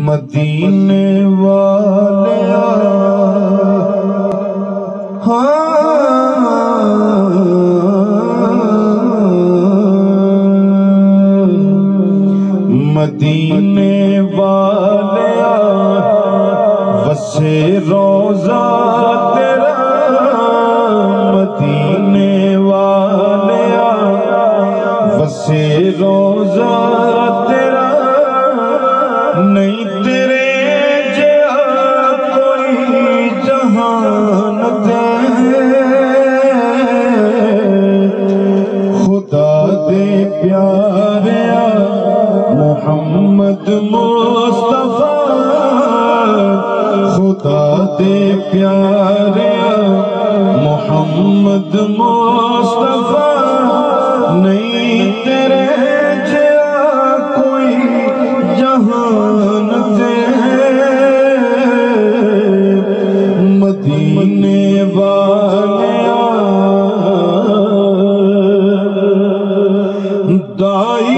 मदीने वाले मदीने वाले वसे रोजा तेरा, मदीने वाले वसे रोजा तेरा, नहीं तेरे जहा कोई जहान दे। खुदा दे प्यारे मोहम्मद मुस्तफा, खुदा दे प्यारे मोहम्मद मुस्तफा, नहीं तेरे जहा कोई जहान दे। मदीने वाले दाई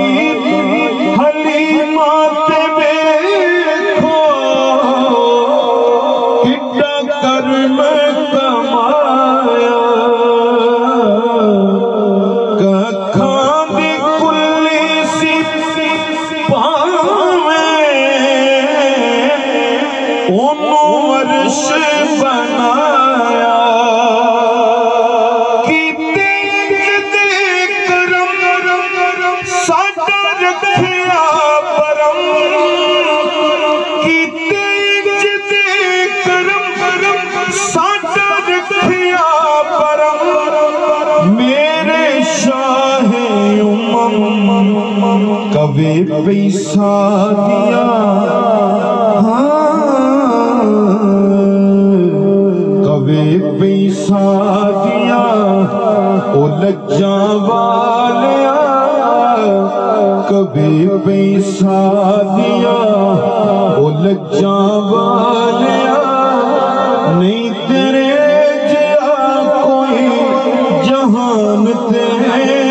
कवे पैसा दिया, कवे पैसा दिया ओ लज्जा वालिया, कवे पैसा दिया ओ लज्जा वालिया, नहीं तेरे जहा कोई जहान ते।